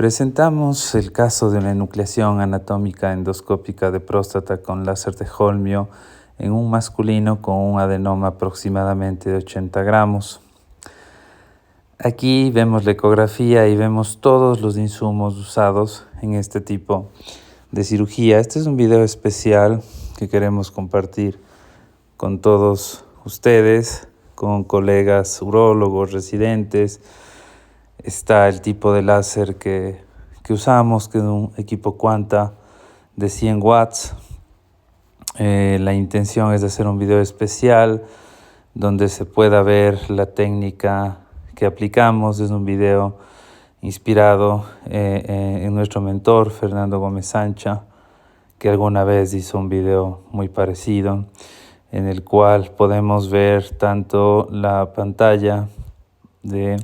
Presentamos el caso de una enucleación anatómica endoscópica de próstata con láser de Holmio en un masculino con un adenoma aproximadamente de 80 gramos. Aquí vemos la ecografía y vemos todos los insumos usados en este tipo de cirugía. Este es un video especial que queremos compartir con todos ustedes, con colegas urólogos, residentes. Está el tipo de láser que usamos, que es un equipo Quanta de 100 watts. La intención es de hacer un video especial donde se pueda ver la técnica que aplicamos. Es un video inspirado en nuestro mentor Fernando Gómez Sancha, que alguna vez hizo un video muy parecido, en el cual podemos ver tanto la pantalla de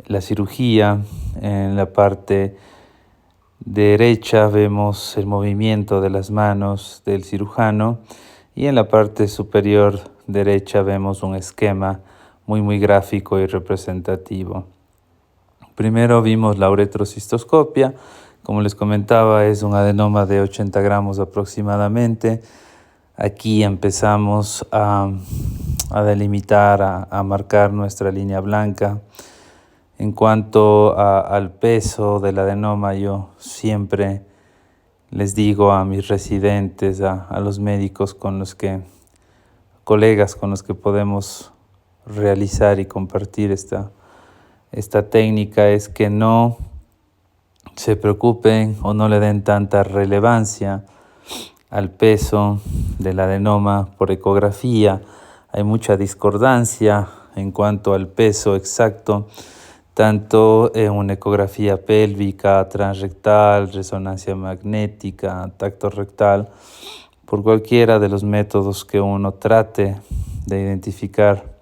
la cirugía. En la parte derecha vemos el movimiento de las manos del cirujano y en la parte superior derecha vemos un esquema muy gráfico y representativo. Primero vimos la uretrocistoscopia. Como les comentaba, es un adenoma de 80 gramos aproximadamente. Aquí empezamos a delimitar, a marcar nuestra línea blanca. En cuanto al peso del adenoma, yo siempre les digo a mis residentes, a los médicos colegas con los que podemos realizar y compartir esta técnica, es que no se preocupen o no le den tanta relevancia al peso del adenoma por ecografía. Hay mucha discordancia en cuanto al peso exacto, tanto en una ecografía pélvica, transrectal, resonancia magnética, tacto rectal. Por cualquiera de los métodos que uno trate de identificar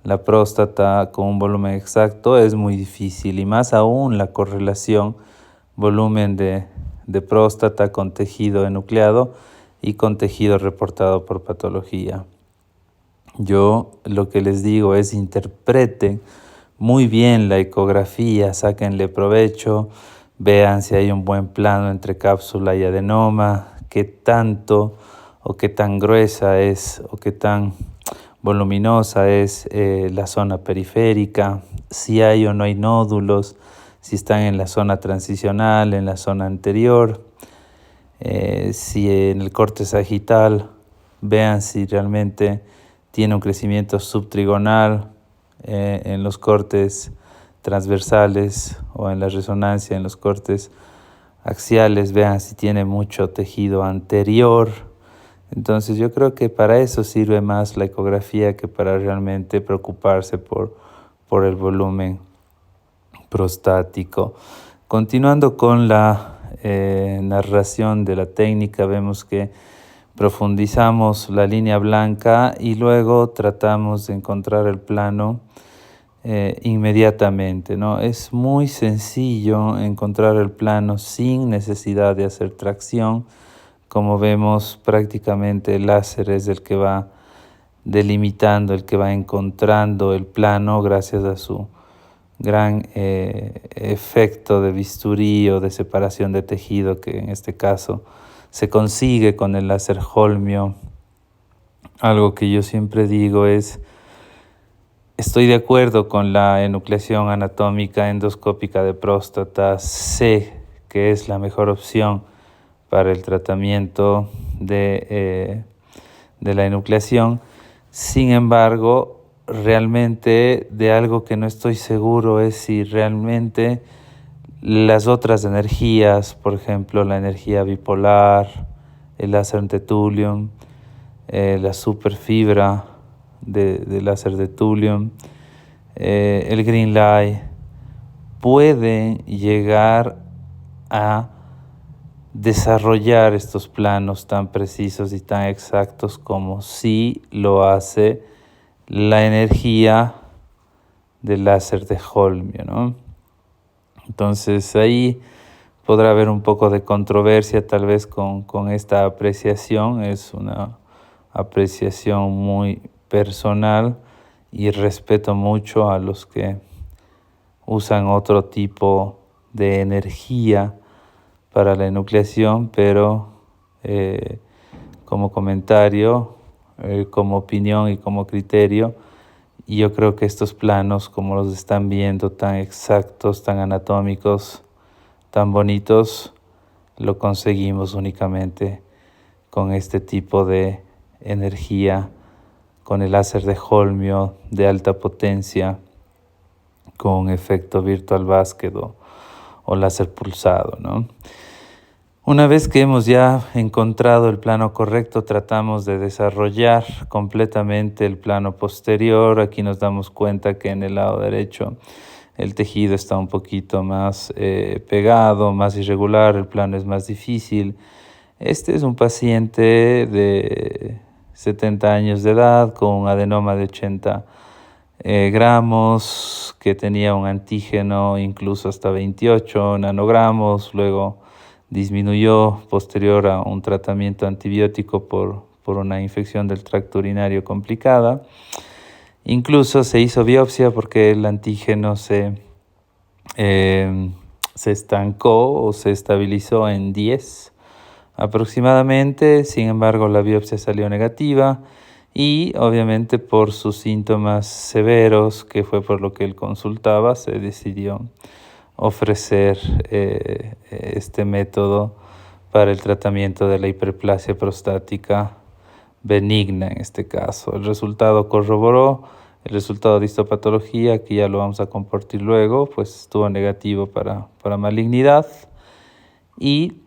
la próstata con un volumen exacto, es muy difícil, y más aún la correlación volumen de próstata con tejido enucleado y con tejido reportado por patología. Yo lo que les digo es: interpreten muy bien la ecografía, sáquenle provecho, vean si hay un buen plano entre cápsula y adenoma, qué tanto o qué tan gruesa es o qué tan voluminosa es la zona periférica, si hay o no hay nódulos, si están en la zona transicional, en la zona anterior, si en el corte sagital, vean si realmente tiene un crecimiento subtrigonal, en los cortes transversales o en la resonancia en los cortes axiales, vean si tiene mucho tejido anterior. Entonces yo creo que para eso sirve más la ecografía que para realmente preocuparse por el volumen prostático. Continuando con la narración de la técnica, vemos que profundizamos la línea blanca y luego tratamos de encontrar el plano inmediatamente, ¿no? Es muy sencillo encontrar el plano sin necesidad de hacer tracción. Como vemos, prácticamente el láser es el que va delimitando, el que va encontrando el plano gracias a su gran efecto de bisturí o de separación de tejido, que en este caso se consigue con el láser Holmio. Algo que yo siempre digo es: estoy de acuerdo con la enucleación anatómica endoscópica de próstata, sé que es la mejor opción para el tratamiento de la enucleación. Sin embargo, realmente de algo que no estoy seguro es si realmente las otras energías, por ejemplo la energía bipolar, el láser de thulium, la superfibra de láser de thulium, el green light, pueden llegar a desarrollar estos planos tan precisos y tan exactos como si lo hace la energía del láser de Holmio, ¿no? Entonces ahí podrá haber un poco de controversia tal vez con esta apreciación. Es una apreciación muy personal y respeto mucho a los que usan otro tipo de energía para la enucleación, pero como comentario, como opinión y como criterio, y yo creo que estos planos, como los están viendo, tan exactos, tan anatómicos, tan bonitos, lo conseguimos únicamente con este tipo de energía, con el láser de Holmio de alta potencia, con efecto virtual basket o láser pulsado, ¿no? Una vez que hemos ya encontrado el plano correcto, tratamos de desarrollar completamente el plano posterior. Aquí nos damos cuenta que en el lado derecho el tejido está un poquito más pegado, más irregular, el plano es más difícil. Este es un paciente de 70 años de edad con un adenoma de 80 gramos, que tenía un antígeno incluso hasta 28 nanogramos, luego disminuyó posterior a un tratamiento antibiótico por una infección del tracto urinario complicada. Incluso se hizo biopsia porque el antígeno se estancó o se estabilizó en 10 aproximadamente. Sin embargo, la biopsia salió negativa y obviamente por sus síntomas severos, que fue por lo que él consultaba, se decidió ofrecer este método para el tratamiento de la hiperplasia prostática benigna en este caso. El resultado corroboró el resultado de histopatología, que ya lo vamos a compartir luego, pues estuvo negativo para malignidad. Y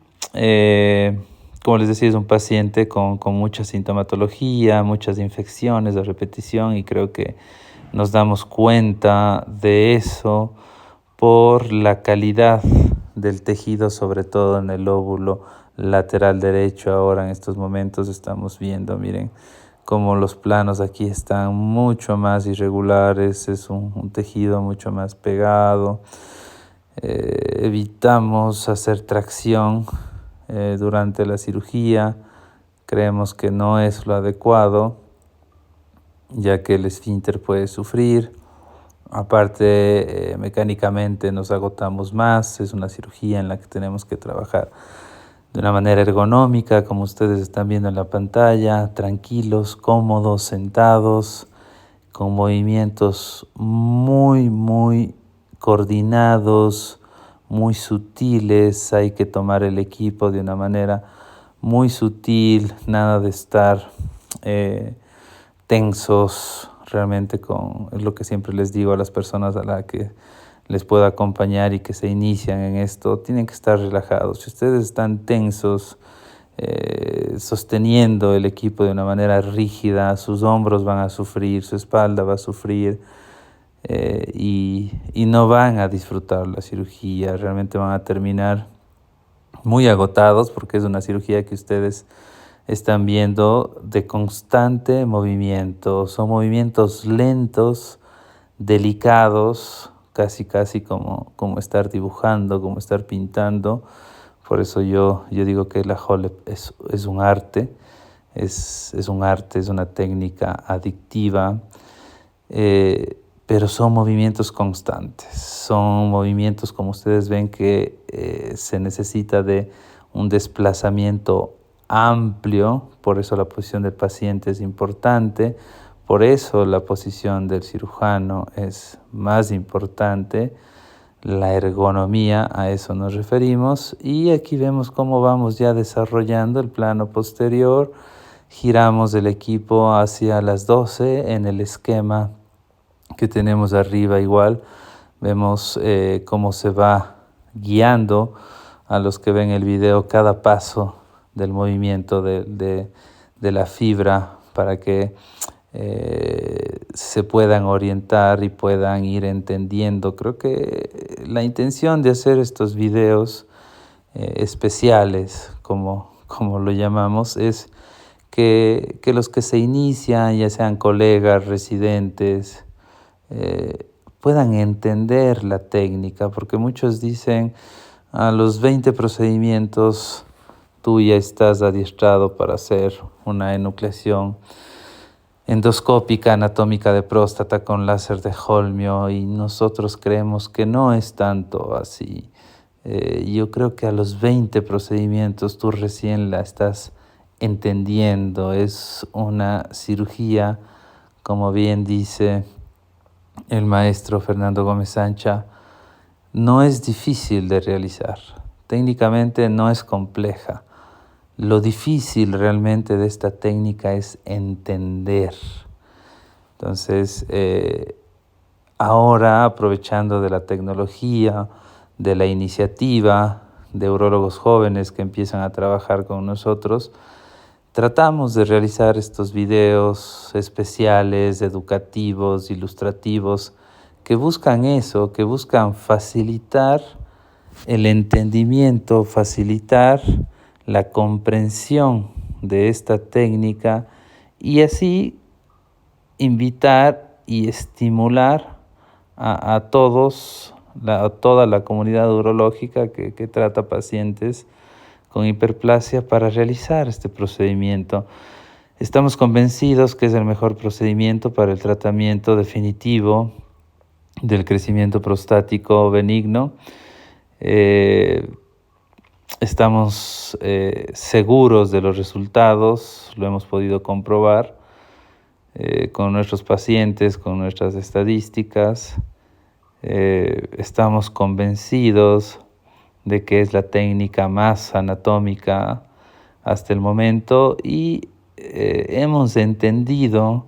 como les decía, es un paciente con mucha sintomatología, muchas infecciones de repetición, y creo que nos damos cuenta de eso por la calidad del tejido, sobre todo en el lóbulo lateral derecho. Ahora en estos momentos estamos viendo, miren, cómo los planos aquí están mucho más irregulares, es un tejido mucho más pegado. Evitamos hacer tracción durante la cirugía, creemos que no es lo adecuado, ya que el esfínter puede sufrir. Aparte, mecánicamente nos agotamos más, es una cirugía en la que tenemos que trabajar de una manera ergonómica, como ustedes están viendo en la pantalla, tranquilos, cómodos, sentados, con movimientos muy coordinados, muy sutiles. Hay que tomar el equipo de una manera muy sutil, nada de estar tensos. Realmente es lo que siempre les digo a las personas a las que les puedo acompañar y que se inician en esto, tienen que estar relajados. Si ustedes están tensos, sosteniendo el equipo de una manera rígida, sus hombros van a sufrir, su espalda va a sufrir, y no van a disfrutar la cirugía. Realmente van a terminar muy agotados, porque es una cirugía que ustedes están viendo de constante movimiento. Son movimientos lentos, delicados, casi como estar dibujando, como estar pintando. Por eso yo digo que la HOLEP es un arte, es un arte, es una técnica adictiva, pero son movimientos constantes, son movimientos, como ustedes ven, que se necesita de un desplazamiento amplio. Por eso la posición del paciente es importante, por eso la posición del cirujano es más importante, la ergonomía, a eso nos referimos. Y aquí vemos cómo vamos ya desarrollando el plano posterior. Giramos el equipo hacia las 12 en el esquema que tenemos arriba. Igual vemos cómo se va guiando a los que ven el video cada paso del movimiento de la fibra, para que se puedan orientar y puedan ir entendiendo. Creo que la intención de hacer estos videos especiales, como lo llamamos, es que los que se inician, ya sean colegas, residentes, puedan entender la técnica, porque muchos dicen: a los 20 procedimientos tú ya estás adiestrado para hacer una enucleación endoscópica anatómica de próstata con láser de Holmio, y nosotros creemos que no es tanto así. Yo creo que a los 20 procedimientos tú recién la estás entendiendo. Es una cirugía, como bien dice el maestro Fernando Gómez Sancha, no es difícil de realizar. Técnicamente no es compleja. Lo difícil realmente de esta técnica es entender. Entonces, ahora, aprovechando de la tecnología, de la iniciativa de urólogos jóvenes que empiezan a trabajar con nosotros, tratamos de realizar estos videos especiales, educativos, ilustrativos, que buscan eso, que buscan facilitar el entendimiento, facilitar la comprensión de esta técnica y así invitar y estimular a todos, a toda la comunidad urológica que trata pacientes con hiperplasia para realizar este procedimiento. Estamos convencidos que es el mejor procedimiento para el tratamiento definitivo del crecimiento prostático benigno. Estamos seguros de los resultados, lo hemos podido comprobar con nuestros pacientes, con nuestras estadísticas. Estamos convencidos de que es la técnica más anatómica hasta el momento y hemos entendido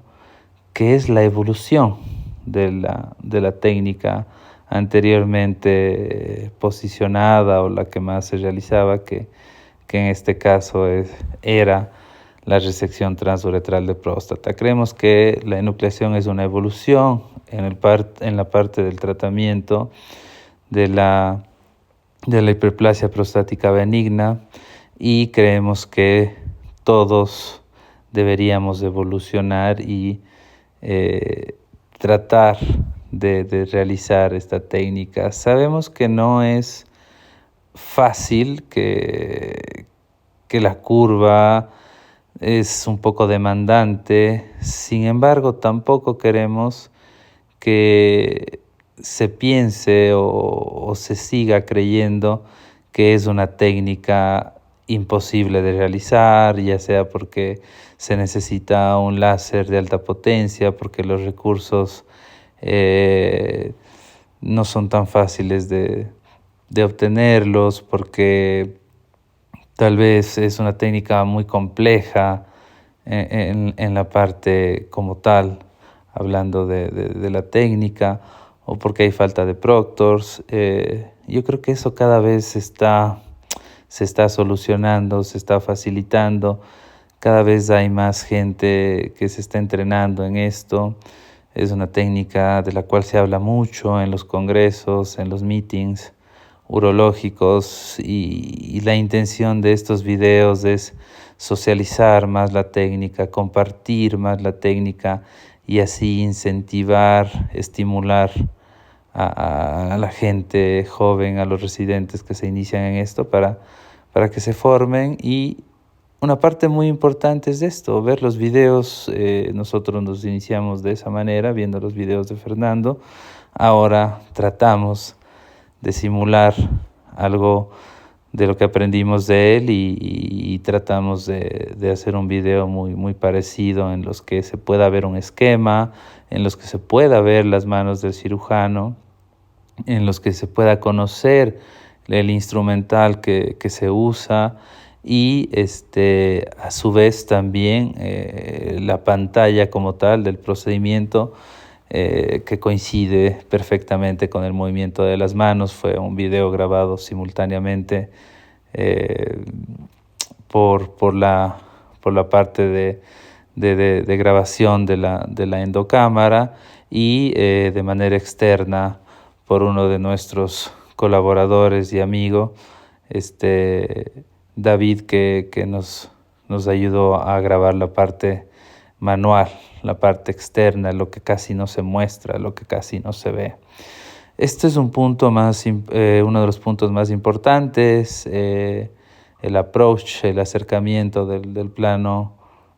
que es la evolución de la técnica anteriormente posicionada o la que más se realizaba, que en este caso era la resección transuretral de próstata. Creemos que la enucleación es una evolución en la parte del tratamiento de la hiperplasia prostática benigna y creemos que todos deberíamos evolucionar y tratar de realizar esta técnica. Sabemos que no es fácil, que la curva es un poco demandante, sin embargo tampoco queremos que se piense o se siga creyendo que es una técnica imposible de realizar, ya sea porque se necesita un láser de alta potencia, porque los recursos no son tan fáciles de obtenerlos, porque tal vez es una técnica muy compleja en la parte como tal, hablando de la técnica, o porque hay falta de proctors. Yo creo que eso cada vez se está solucionando, se está facilitando. Cada vez hay más gente que se está entrenando en esto. Es una técnica de la cual se habla mucho en los congresos, en los meetings urológicos, y la intención de estos videos es socializar más la técnica, compartir más la técnica y así incentivar, estimular a la gente joven, a los residentes que se inician en esto para que se formen. Y una parte muy importante es esto, ver los videos. Nosotros nos iniciamos de esa manera, viendo los videos de Fernando. Ahora tratamos de simular algo de lo que aprendimos de él y tratamos de hacer un video muy parecido, en los que se pueda ver un esquema, en los que se pueda ver las manos del cirujano, en los que se pueda conocer el instrumental que se usa y a su vez también la pantalla como tal del procedimiento, que coincide perfectamente con el movimiento de las manos. Fue un video grabado simultáneamente por la parte de grabación de la endocámara y de manera externa por uno de nuestros colaboradores y amigo, David, que nos ayudó a grabar la parte manual, la parte externa, lo que casi no se muestra, lo que casi no se ve. Este es uno de los puntos más importantes, el approach, el acercamiento del plano,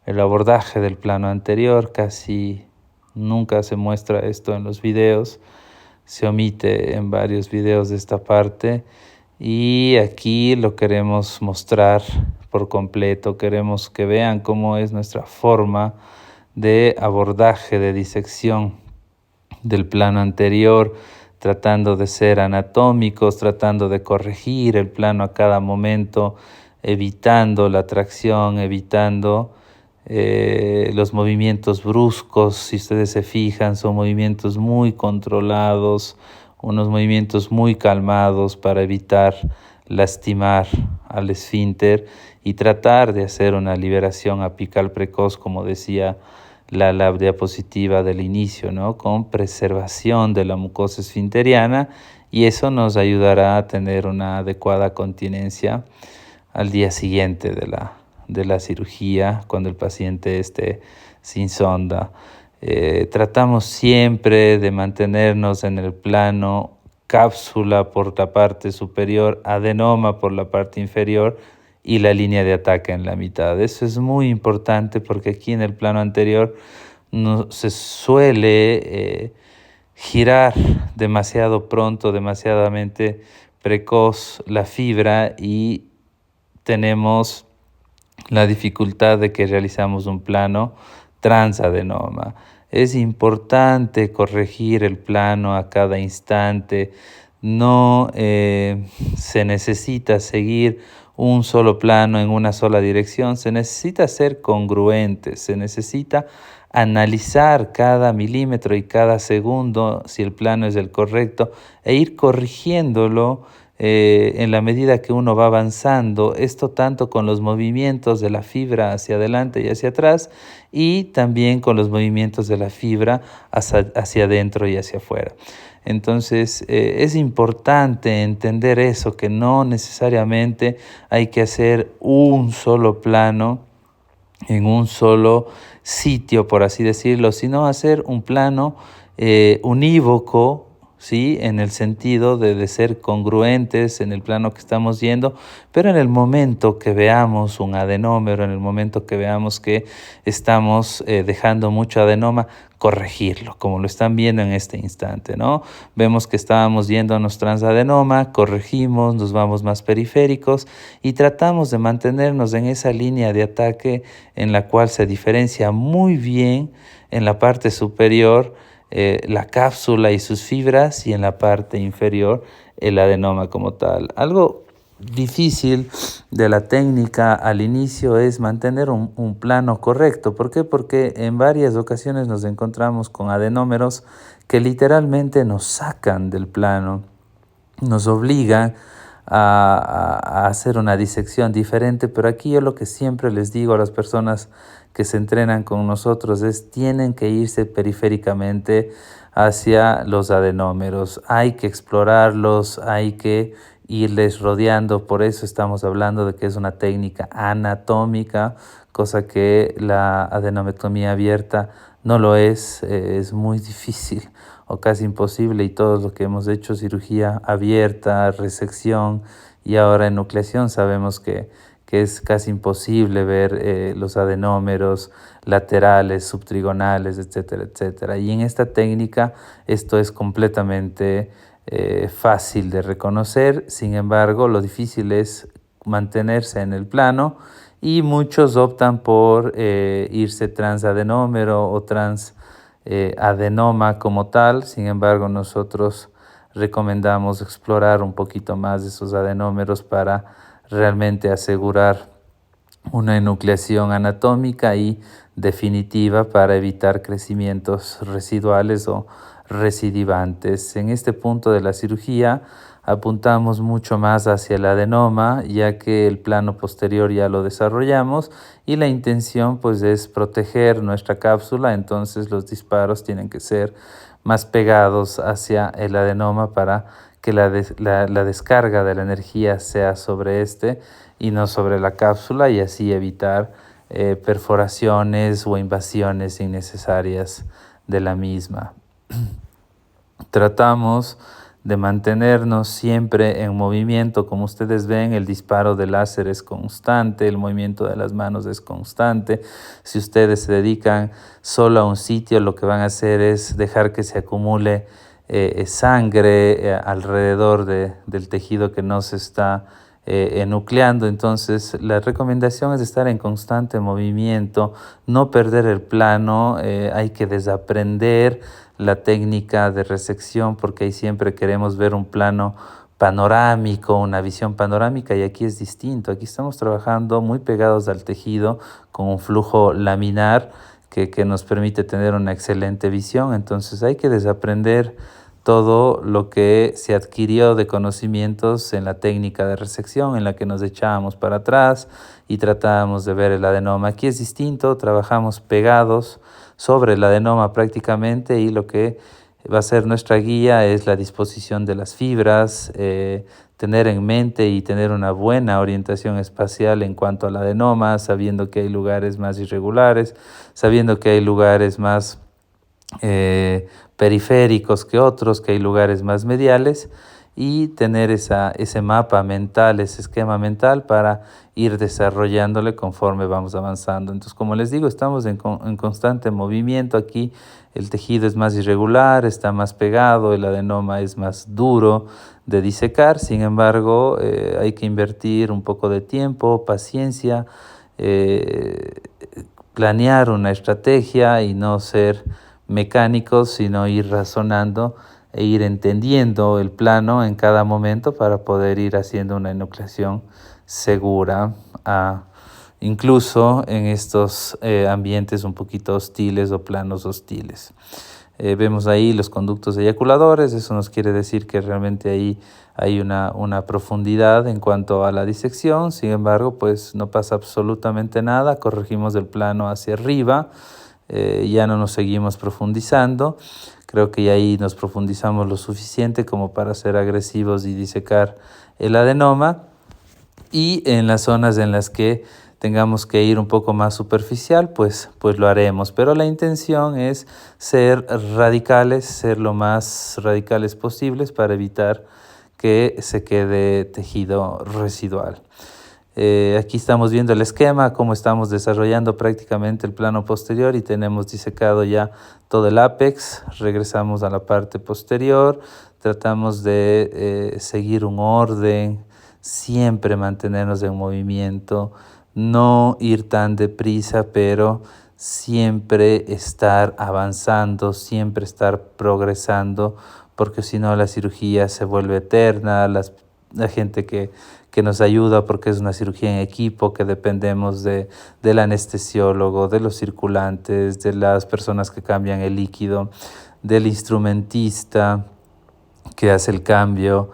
el abordaje del plano anterior. Casi nunca se muestra esto en los videos, se omite en varios videos de esta parte, Y aquí lo queremos mostrar por completo, queremos que vean cómo es nuestra forma de abordaje, de disección del plano anterior, tratando de ser anatómicos, tratando de corregir el plano a cada momento, evitando la tracción, evitando los movimientos bruscos. Si ustedes se fijan, son movimientos muy controlados, unos movimientos muy calmados para evitar lastimar al esfínter y tratar de hacer una liberación apical precoz, como decía la diapositiva del inicio, ¿no? Con preservación de la mucosa esfinteriana, y eso nos ayudará a tener una adecuada continencia al día siguiente de la cirugía, cuando el paciente esté sin sonda. Tratamos siempre de mantenernos en el plano cápsula por la parte superior, adenoma por la parte inferior y la línea de ataque en la mitad. Eso es muy importante porque aquí en el plano anterior no se suele girar demasiado pronto, demasiadamente precoz la fibra, y tenemos la dificultad de que realizamos un plano transadenoma. Es importante corregir el plano a cada instante. No se necesita seguir un solo plano en una sola dirección. Se necesita ser congruente, se necesita analizar cada milímetro y cada segundo si el plano es el correcto e ir corrigiéndolo en la medida que uno va avanzando, esto tanto con los movimientos de la fibra hacia adelante y hacia atrás, y también con los movimientos de la fibra hacia adentro y hacia afuera. Entonces es importante entender eso, que no necesariamente hay que hacer un solo plano en un solo sitio, por así decirlo, sino hacer un plano unívoco, ¿sí? En el sentido de ser congruentes en el plano que estamos yendo, pero en el momento que veamos un adenómero, en el momento que veamos que estamos dejando mucho adenoma, corregirlo, como lo están viendo en este instante, ¿no? Vemos que estábamos yéndonos transadenoma, corregimos, nos vamos más periféricos y tratamos de mantenernos en esa línea de ataque en la cual se diferencia muy bien en la parte superior la cápsula y sus fibras, y en la parte inferior el adenoma como tal. Algo difícil de la técnica al inicio es mantener un plano correcto. ¿Por qué? Porque en varias ocasiones nos encontramos con adenómeros que literalmente nos sacan del plano, nos obligan a hacer una disección diferente, pero aquí yo lo que siempre les digo a las personas que se entrenan con nosotros es: tienen que irse periféricamente hacia los adenómeros, hay que explorarlos, hay que irles rodeando. Por eso estamos hablando de que es una técnica anatómica, cosa que la adenomectomía abierta no lo es muy difícil o casi imposible, y todos los que hemos hecho cirugía abierta, resección y ahora enucleación sabemos que es casi imposible ver los adenómeros laterales, subtrigonales, etcétera, etcétera. Y en esta técnica esto es completamente fácil de reconocer. Sin embargo, lo difícil es mantenerse en el plano, y muchos optan por irse transadenómero o transadenoma como tal. Sin embargo, nosotros recomendamos explorar un poquito más de esos adenómeros para realmente asegurar una enucleación anatómica y definitiva para evitar crecimientos residuales o recidivantes. En este punto de la cirugía apuntamos mucho más hacia el adenoma, ya que el plano posterior ya lo desarrollamos y la intención pues es proteger nuestra cápsula. Entonces los disparos tienen que ser más pegados hacia el adenoma para que la descarga de la energía sea sobre este y no sobre la cápsula, y así evitar perforaciones o invasiones innecesarias de la misma. Tratamos de mantenernos siempre en movimiento. Como ustedes ven, el disparo del láser es constante, el movimiento de las manos es constante. Si ustedes se dedican solo a un sitio, lo que van a hacer es dejar que se acumule sangre alrededor del tejido que no se está enucleando. Entonces la recomendación es estar en constante movimiento, no perder el plano, hay que desaprender la técnica de resección porque ahí siempre queremos ver un plano panorámico, una visión panorámica, y aquí es distinto. Aquí estamos trabajando muy pegados al tejido con un flujo laminar que nos permite tener una excelente visión. Entonces hay que desaprender todo lo que se adquirió de conocimientos en la técnica de resección, en la que nos echábamos para atrás y tratábamos de ver el adenoma. Aquí es distinto, trabajamos pegados sobre el adenoma prácticamente, y lo que va a ser nuestra guía es la disposición de las fibras, tener en mente y tener una buena orientación espacial en cuanto al adenoma, sabiendo que hay lugares más irregulares, sabiendo que hay lugares más periféricos que otros, que hay lugares más mediales, y tener ese mapa mental, ese esquema mental para ir desarrollándole conforme vamos avanzando. Entonces, como les digo, estamos en constante movimiento. Aquí el tejido es más irregular, está más pegado, el adenoma es más duro de disecar. Sin embargo, hay que invertir un poco de tiempo, paciencia, planear una estrategia y no ser mecánicos, sino ir razonando e ir entendiendo el plano en cada momento para poder ir haciendo una enucleación segura, incluso en estos ambientes un poquito hostiles o planos hostiles. Vemos ahí los conductos eyaculadores. Eso nos quiere decir que realmente ahí hay una profundidad en cuanto a la disección. Sin embargo, pues no pasa absolutamente nada, corregimos el plano hacia arriba, ya no nos seguimos profundizando. Creo que ahí nos profundizamos lo suficiente como para ser agresivos y disecar el adenoma, y en las zonas en las que tengamos que ir un poco más superficial, pues lo haremos. Pero la intención es ser radicales, ser lo más radicales posibles para evitar que se quede tejido residual. Aquí estamos viendo el esquema, cómo estamos desarrollando prácticamente el plano posterior, y tenemos disecado ya todo el ápex. Regresamos a la parte posterior, tratamos de seguir un orden, siempre mantenernos en movimiento, no ir tan deprisa, pero siempre estar avanzando, siempre estar progresando, porque si no la cirugía se vuelve eterna. La gente que nos ayuda, porque es una cirugía en equipo, que dependemos del anestesiólogo, de los circulantes, de las personas que cambian el líquido, del instrumentista que hace el cambio,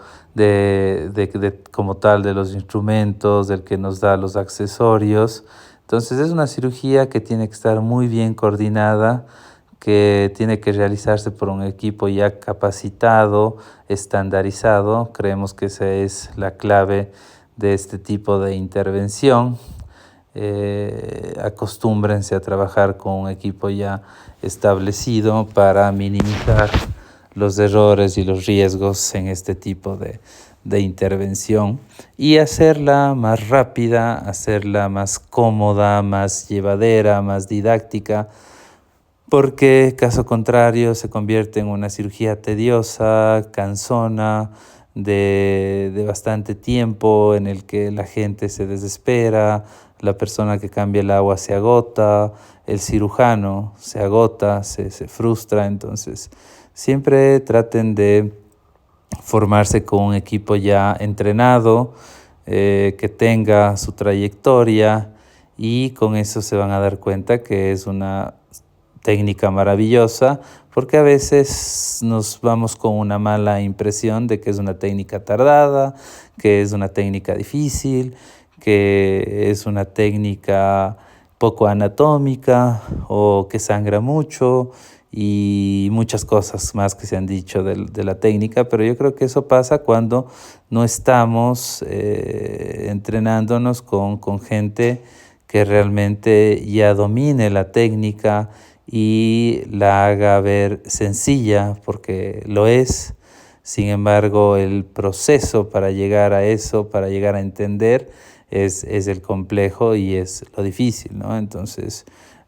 como tal, de los instrumentos, del que nos da los accesorios. Entonces es una cirugía que tiene que estar muy bien coordinada, que tiene que realizarse por un equipo ya capacitado, estandarizado. Creemos que esa es la clave de este tipo de intervención. Acostúmbrense a trabajar con un equipo ya establecido para minimizar los errores y los riesgos en este tipo de intervención, y hacerla más rápida, hacerla más cómoda, más llevadera, más didáctica, porque caso contrario se convierte en una cirugía tediosa, cansona, de bastante tiempo, en el que la gente se desespera, la persona que cambia el agua se agota, el cirujano se agota, se frustra. Entonces siempre traten de formarse con un equipo ya entrenado, que tenga su trayectoria, y con eso se van a dar cuenta que es una técnica maravillosa, porque a veces nos vamos con una mala impresión de que es una técnica tardada, que es una técnica difícil, que es una técnica poco anatómica o que sangra mucho, y muchas cosas más que se han dicho de la técnica. Pero yo creo que eso pasa cuando no estamos entrenándonos con gente que realmente ya domine la técnica y la haga ver sencilla, porque lo es. Sin embargo, el proceso para llegar a eso, para llegar a entender, es el complejo y es lo difícil, ¿no? Entonces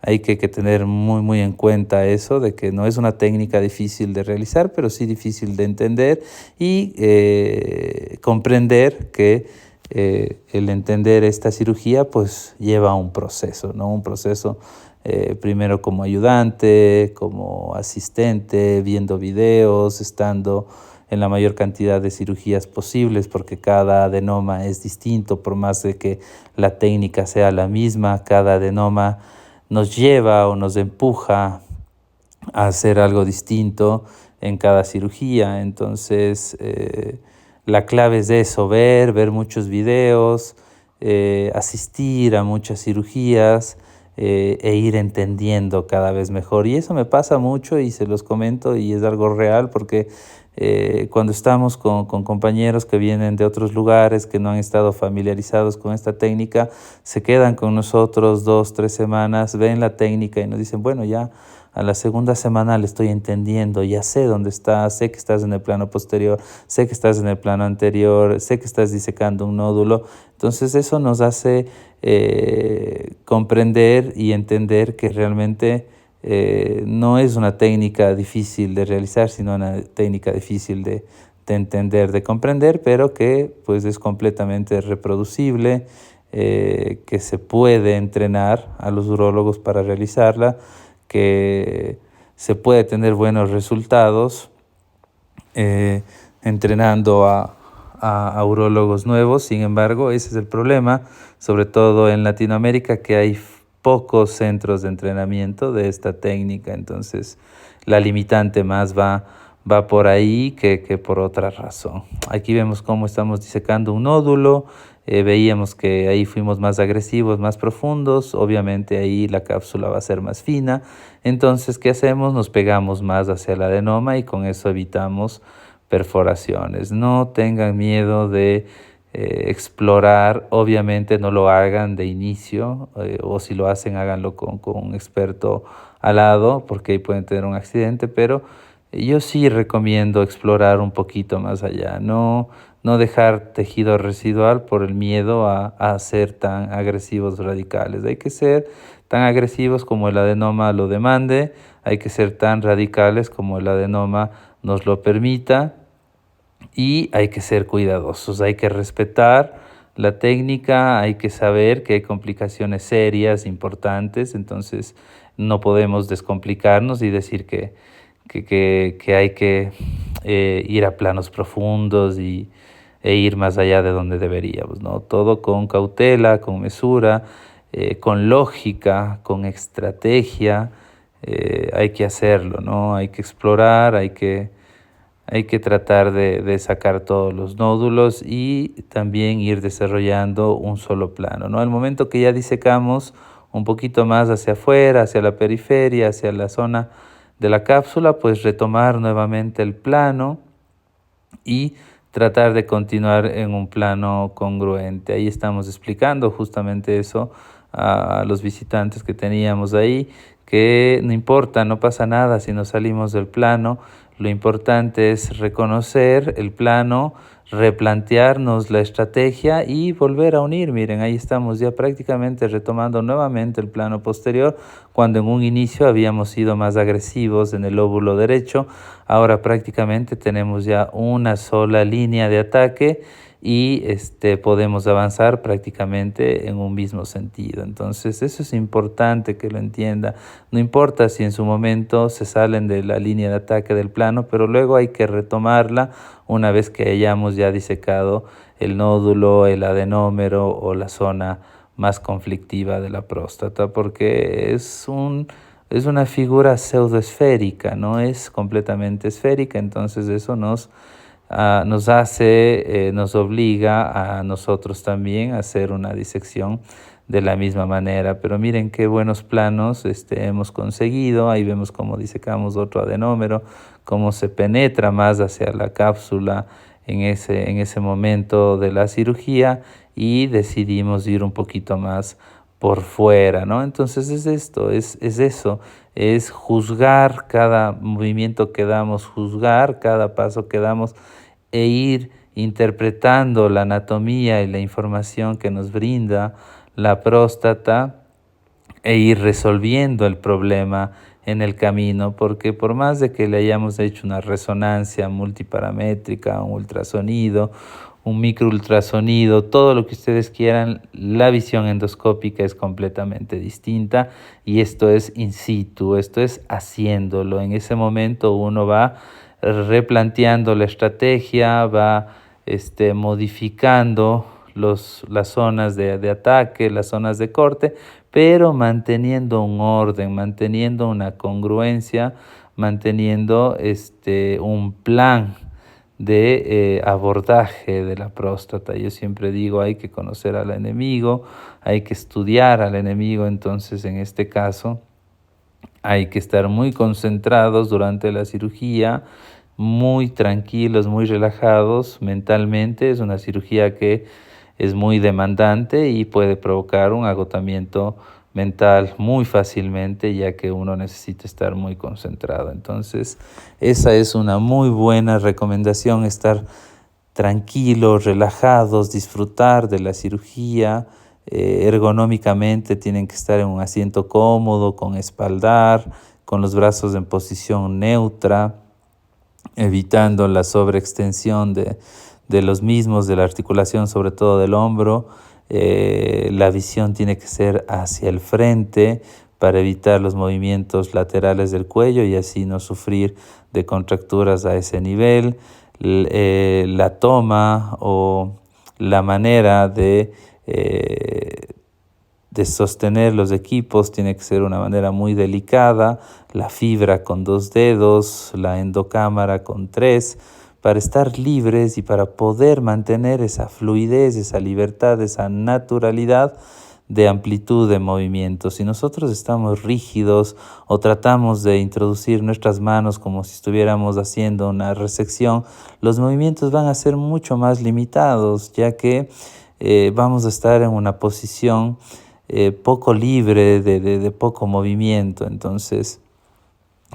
hay que tener muy en cuenta eso, de que no es una técnica difícil de realizar, pero sí difícil de entender y comprender que el entender esta cirugía pues lleva un proceso, ¿no? Un proceso primero como ayudante, como asistente, viendo videos, estando en la mayor cantidad de cirugías posibles, porque cada adenoma es distinto, por más de que la técnica sea la misma, cada adenoma nos lleva o nos empuja a hacer algo distinto en cada cirugía. Entonces, la clave es eso, ver muchos videos, asistir a muchas cirugías e ir entendiendo cada vez mejor. Y eso me pasa mucho y se los comento y es algo real porque cuando estamos con compañeros que vienen de otros lugares, que no han estado familiarizados con esta técnica, se quedan con nosotros 2, 3 semanas, ven la técnica y nos dicen, bueno, ya a la segunda semana le estoy entendiendo, ya sé dónde estás, sé que estás en el plano posterior, sé que estás en el plano anterior, sé que estás disecando un nódulo. Entonces eso nos hace comprender y entender que realmente no es una técnica difícil de realizar, sino una técnica difícil de entender, de comprender, pero que pues es completamente reproducible, que se puede entrenar a los urólogos para realizarla, que se puede tener buenos resultados entrenando a urólogos nuevos. Sin embargo, ese es el problema, sobre todo en Latinoamérica, que hay pocos centros de entrenamiento de esta técnica. Entonces, la limitante más va por ahí que por otra razón. Aquí vemos cómo estamos disecando un nódulo. Veíamos que ahí fuimos más agresivos, más profundos. Obviamente ahí la cápsula va a ser más fina. Entonces, ¿qué hacemos? Nos pegamos más hacia el adenoma y con eso evitamos perforaciones. No tengan miedo de explorar. Obviamente no lo hagan de inicio o si lo hacen, háganlo con un experto al lado porque ahí pueden tener un accidente, pero yo sí recomiendo explorar un poquito más allá. No dejar tejido residual por el miedo a ser tan agresivos radicales. Hay que ser tan agresivos como el adenoma lo demande, hay que ser tan radicales como el adenoma nos lo permita y hay que ser cuidadosos, hay que respetar la técnica, hay que saber que hay complicaciones serias, importantes, entonces no podemos descomplicarnos y decir que hay que ir a planos profundos e ir más allá de donde deberíamos, ¿no? Todo con cautela, con mesura, con lógica, con estrategia, hay que hacerlo, ¿no? Hay que explorar, hay que tratar de sacar todos los nódulos y también ir desarrollando un solo plano, ¿no? Al momento que ya disecamos un poquito más hacia afuera, hacia la periferia, hacia la zona de la cápsula, pues retomar nuevamente el plano y tratar de continuar en un plano congruente. Ahí estamos explicando justamente eso a los visitantes que teníamos ahí, que no importa, no pasa nada si nos salimos del plano, lo importante es reconocer el plano, replantearnos la estrategia y volver a unir. Miren, ahí estamos ya prácticamente retomando nuevamente el plano posterior, cuando en un inicio habíamos sido más agresivos en el lóbulo derecho. Ahora prácticamente tenemos ya una sola línea de ataque y podemos avanzar prácticamente en un mismo sentido. Entonces eso es importante que lo entienda. No importa si en su momento se salen de la línea de ataque del plano, pero luego hay que retomarla una vez que hayamos ya disecado el nódulo, el adenómero o la zona más conflictiva de la próstata, porque es una figura pseudoesférica, no es completamente esférica. Entonces eso nos obliga a nosotros también a hacer una disección de la misma manera. Pero miren qué buenos planos hemos conseguido. Ahí vemos cómo disecamos otro adenómero, cómo se penetra más hacia la cápsula en ese momento de la cirugía y decidimos ir un poquito más por fuera, ¿no? Entonces es esto, es eso, es juzgar cada movimiento que damos, juzgar cada paso que damos e ir interpretando la anatomía y la información que nos brinda la próstata e ir resolviendo el problema en el camino, porque por más de que le hayamos hecho una resonancia multiparamétrica, un ultrasonido, un microultrasonido, todo lo que ustedes quieran, la visión endoscópica es completamente distinta y esto es in situ, esto es haciéndolo. En ese momento uno va replanteando la estrategia, va modificando las zonas de ataque, las zonas de corte, pero manteniendo un orden, manteniendo una congruencia, manteniendo un plan de abordaje de la próstata. Yo siempre digo, hay que conocer al enemigo, hay que estudiar al enemigo, entonces en este caso hay que estar muy concentrados durante la cirugía, muy tranquilos, muy relajados mentalmente. Es una cirugía que es muy demandante y puede provocar un agotamiento mental muy fácilmente, ya que uno necesita estar muy concentrado. Entonces, esa es una muy buena recomendación, estar tranquilos, relajados, disfrutar de la cirugía. Ergonómicamente tienen que estar en un asiento cómodo, con espaldar, con los brazos en posición neutra, evitando la sobreextensión de los mismos, de la articulación, sobre todo del hombro. La visión tiene que ser hacia el frente para evitar los movimientos laterales del cuello y así no sufrir de contracturas a ese nivel. La toma o la manera de sostener los equipos tiene que ser una manera muy delicada, la fibra con 2 dedos, la endocámara con 3, para estar libres y para poder mantener esa fluidez, esa libertad, esa naturalidad de amplitud de movimiento. Si nosotros estamos rígidos o tratamos de introducir nuestras manos como si estuviéramos haciendo una resección, los movimientos van a ser mucho más limitados, ya que vamos a estar en una posición poco libre, de poco movimiento. Entonces,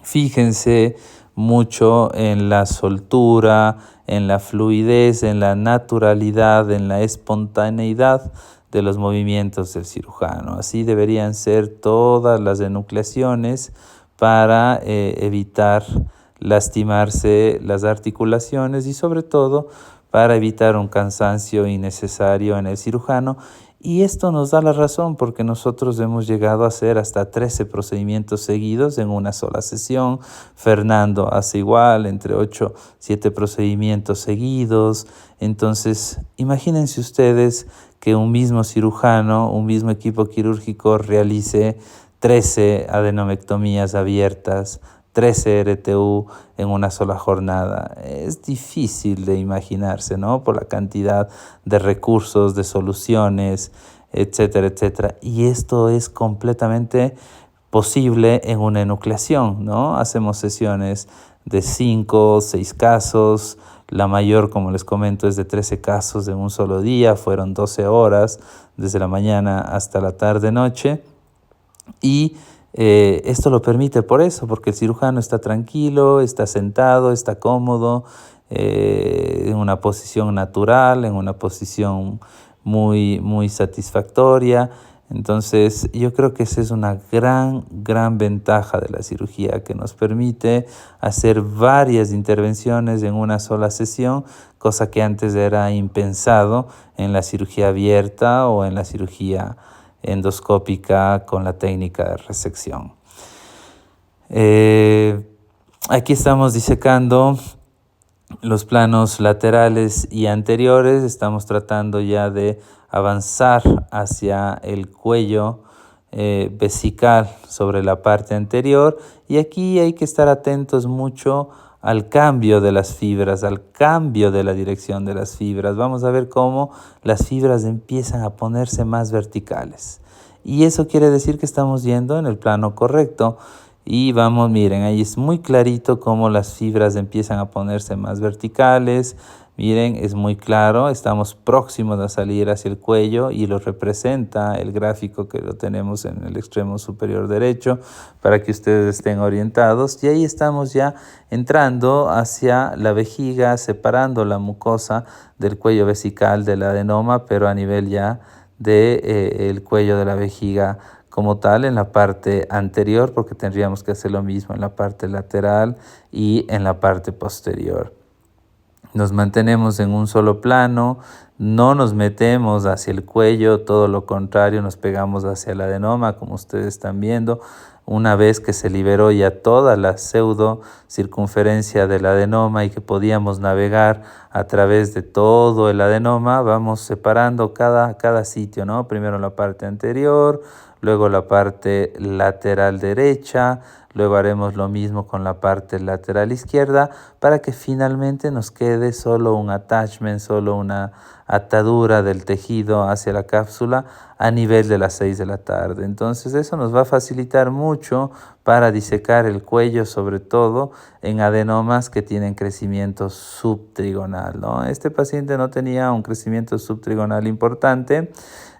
fíjense mucho en la soltura, en la fluidez, en la naturalidad, en la espontaneidad de los movimientos del cirujano. Así deberían ser todas las enucleaciones para evitar lastimarse las articulaciones y sobre todo para evitar un cansancio innecesario en el cirujano. Y esto nos da la razón porque nosotros hemos llegado a hacer hasta 13 procedimientos seguidos en una sola sesión. Fernando hace igual, entre 8, 7 procedimientos seguidos. Entonces, imagínense ustedes que un mismo cirujano, un mismo equipo quirúrgico realice 13 adenomectomías abiertas, 13 RTU en una sola jornada. Es difícil de imaginarse, ¿no? Por la cantidad de recursos, de soluciones, etcétera, etcétera. Y esto es completamente posible en una enucleación, ¿no? Hacemos sesiones de 5, 6 casos. La mayor, como les comento, es de 13 casos en un solo día. Fueron 12 horas, desde la mañana hasta la tarde-noche. Y esto lo permite por eso, porque el cirujano está tranquilo, está sentado, está cómodo, en una posición natural, en una posición muy, muy satisfactoria. Entonces, yo creo que esa es una gran ventaja de la cirugía, que nos permite hacer varias intervenciones en una sola sesión, cosa que antes era impensado en la cirugía abierta o en la cirugía endoscópica con la técnica de resección. Aquí estamos disecando los planos laterales y anteriores. Estamos tratando ya de avanzar hacia el cuello vesical sobre la parte anterior, y aquí hay que estar atentos mucho al cambio de las fibras, al cambio de la dirección de las fibras. Vamos a ver cómo las fibras empiezan a ponerse más verticales. Y eso quiere decir que estamos yendo en el plano correcto. Y vamos, miren, ahí es muy clarito cómo las fibras empiezan a ponerse más verticales. Miren, es muy claro, estamos próximos a salir hacia el cuello y lo representa el gráfico que lo tenemos en el extremo superior derecho para que ustedes estén orientados. Y ahí estamos ya entrando hacia la vejiga, separando la mucosa del cuello vesical del adenoma, pero a nivel ya del cuello de la vejiga como tal en la parte anterior, porque tendríamos que hacer lo mismo en la parte lateral y en la parte posterior. Nos mantenemos en un solo plano, no nos metemos hacia el cuello, todo lo contrario, nos pegamos hacia el adenoma, como ustedes están viendo. Una vez que se liberó ya toda la pseudo circunferencia del adenoma y que podíamos navegar a través de todo el adenoma, vamos separando cada sitio, ¿no? Primero la parte anterior, luego la parte lateral derecha, luego haremos lo mismo con la parte lateral izquierda para que finalmente nos quede solo un attachment, solo una atadura del tejido hacia la cápsula a nivel de las 6 de la tarde. Entonces eso nos va a facilitar mucho para disecar el cuello, sobre todo en adenomas que tienen crecimiento subtrigonal, ¿no? Este paciente no tenía un crecimiento subtrigonal importante.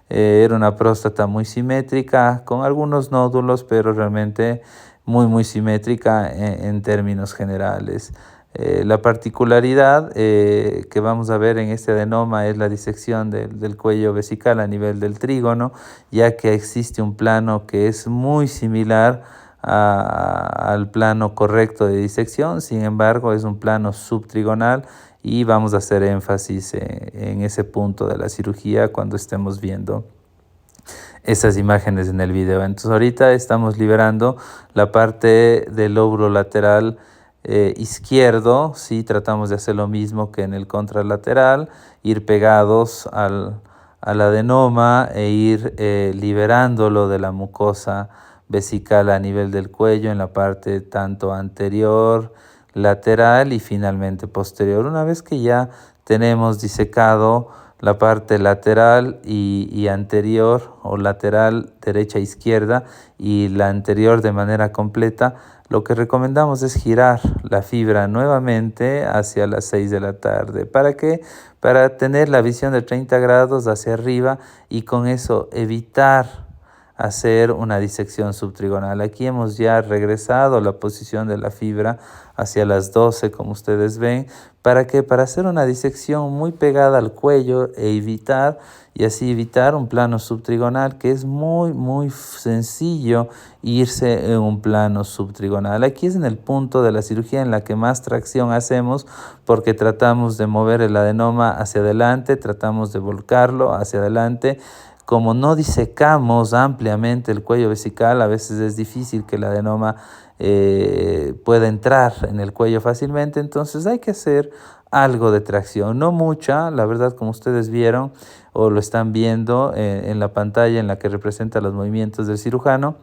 Era una próstata muy simétrica, con algunos nódulos, pero realmente muy simétrica en términos generales. La particularidad que vamos a ver en este adenoma es la disección del cuello vesical a nivel del trígono, ya que existe un plano que es muy similar al plano correcto de disección, sin embargo es un plano subtrigonal y vamos a hacer énfasis en ese punto de la cirugía cuando estemos viendo esas imágenes en el video. Entonces ahorita estamos liberando la parte del lóbulo lateral izquierdo, ¿sí? Tratamos de hacer lo mismo que en el contralateral, ir pegados al adenoma e ir liberándolo de la mucosa vesical a nivel del cuello en la parte tanto anterior, lateral y finalmente posterior. Una vez que ya tenemos disecado la parte lateral y anterior, o lateral derecha izquierda y la anterior de manera completa, lo que recomendamos es girar la fibra nuevamente hacia las 6 de la tarde. ¿Para qué? Para tener la visión de 30 grados hacia arriba y con eso evitar hacer una disección subtrigonal. Aquí hemos ya regresado la posición de la fibra hacia las 12, como ustedes ven. ¿Para qué? Para hacer una disección muy pegada al cuello y así evitar un plano subtrigonal, que es muy sencillo irse en un plano subtrigonal. Aquí es en el punto de la cirugía en la que más tracción hacemos, porque tratamos de mover el adenoma hacia adelante, tratamos de volcarlo hacia adelante. Como no disecamos ampliamente el cuello vesical, a veces es difícil que el adenoma pueda entrar en el cuello fácilmente, entonces hay que hacer algo de tracción, no mucha, la verdad, como ustedes vieron o lo están viendo en la pantalla en la que representa los movimientos del cirujano,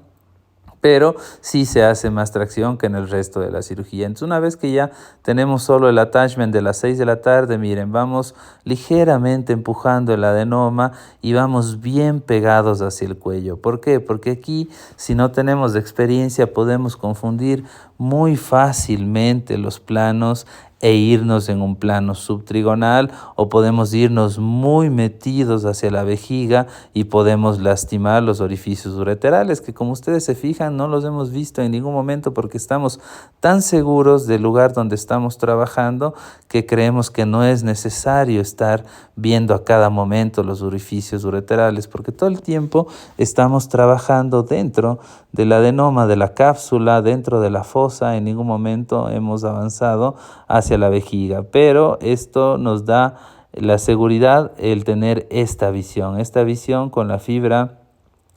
pero sí se hace más tracción que en el resto de la cirugía. Entonces, una vez que ya tenemos solo el attachment de las 6 de la tarde, miren, vamos ligeramente empujando el adenoma y vamos bien pegados hacia el cuello. ¿Por qué? Porque aquí, si no tenemos experiencia, podemos confundir muy fácilmente los planos e irnos en un plano subtrigonal, o podemos irnos muy metidos hacia la vejiga y podemos lastimar los orificios ureterales, que como ustedes se fijan no los hemos visto en ningún momento porque estamos tan seguros del lugar donde estamos trabajando que creemos que no es necesario estar viendo a cada momento los orificios ureterales, porque todo el tiempo estamos trabajando dentro del adenoma de la cápsula, dentro de la fosa. En ningún momento hemos avanzado hacia la vejiga, pero esto nos da la seguridad el tener esta visión con la fibra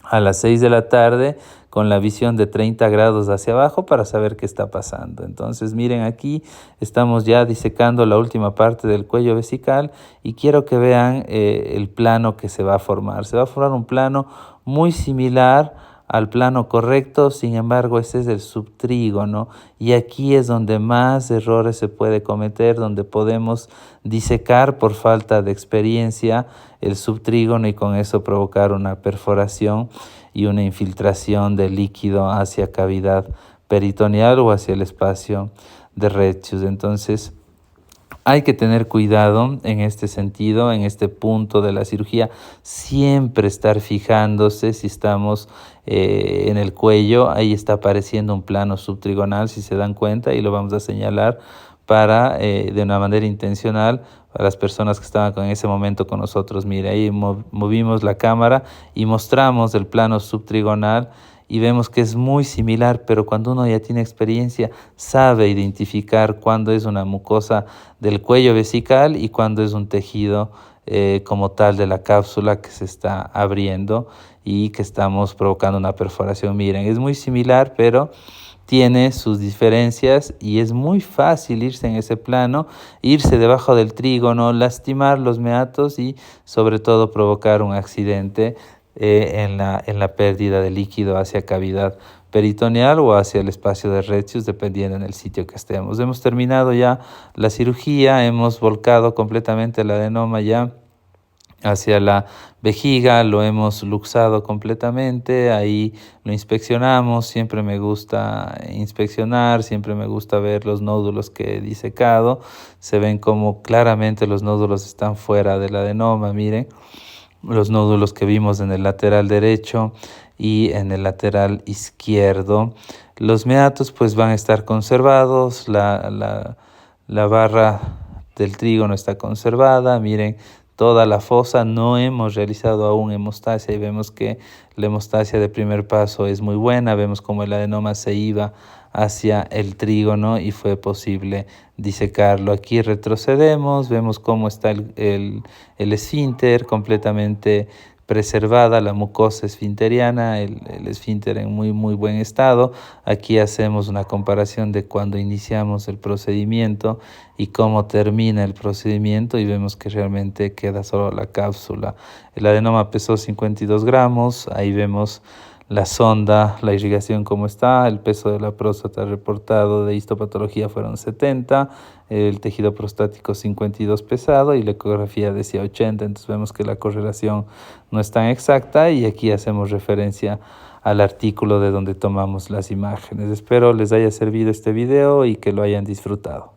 a las 6 de la tarde, con la visión de 30 grados hacia abajo para saber qué está pasando. Entonces miren, aquí estamos ya disecando la última parte del cuello vesical y quiero que vean el plano que se va a formar. Se va a formar un plano muy similar al plano correcto, sin embargo ese es el subtrígono y aquí es donde más errores se puede cometer, donde podemos disecar por falta de experiencia el subtrígono y con eso provocar una perforación y una infiltración de líquido hacia cavidad peritoneal o hacia el espacio de rectus. Entonces hay que tener cuidado en este sentido, en este punto de la cirugía, siempre estar fijándose si estamos en el cuello. Ahí está apareciendo un plano subtrigonal, si se dan cuenta, y lo vamos a señalar para, de una manera intencional, para las personas que estaban en ese momento con nosotros. Mire, ahí movimos la cámara y mostramos el plano subtrigonal y vemos que es muy similar, pero cuando uno ya tiene experiencia, sabe identificar cuándo es una mucosa del cuello vesical y cuándo es un tejido como tal de la cápsula que se está abriendo y que estamos provocando una perforación. Miren, es muy similar, pero tiene sus diferencias y es muy fácil irse en ese plano, irse debajo del trígono, lastimar los meatos y sobre todo provocar un accidente en la pérdida de líquido hacia cavidad peritoneal o hacia el espacio de Retzius, dependiendo en el sitio que estemos. Hemos terminado ya la cirugía, hemos volcado completamente el adenoma ya hacia la vejiga, lo hemos luxado completamente, ahí lo inspeccionamos, siempre me gusta inspeccionar, siempre me gusta ver los nódulos que he disecado, se ven como claramente los nódulos están fuera del adenoma, miren, los nódulos que vimos en el lateral derecho y en el lateral izquierdo. Los meatos pues van a estar conservados, la barra del trígono está conservada, miren, toda la fosa. No hemos realizado aún hemostasia y vemos que la hemostasia de primer paso es muy buena. Vemos como el adenoma se iba hacia el trígono y fue posible disecarlo. Aquí retrocedemos, vemos cómo está el esfínter completamente preservada, la mucosa esfinteriana, el esfínter en muy buen estado. Aquí hacemos una comparación de cuando iniciamos el procedimiento y cómo termina el procedimiento y vemos que realmente queda solo la cápsula. El adenoma pesó 52 gramos, ahí vemos la sonda, la irrigación cómo está, el peso de la próstata reportado de histopatología fueron 70, el tejido prostático 52 pesado y la ecografía decía 80, entonces vemos que la correlación no es tan exacta y aquí hacemos referencia al artículo de donde tomamos las imágenes. Espero les haya servido este video y que lo hayan disfrutado.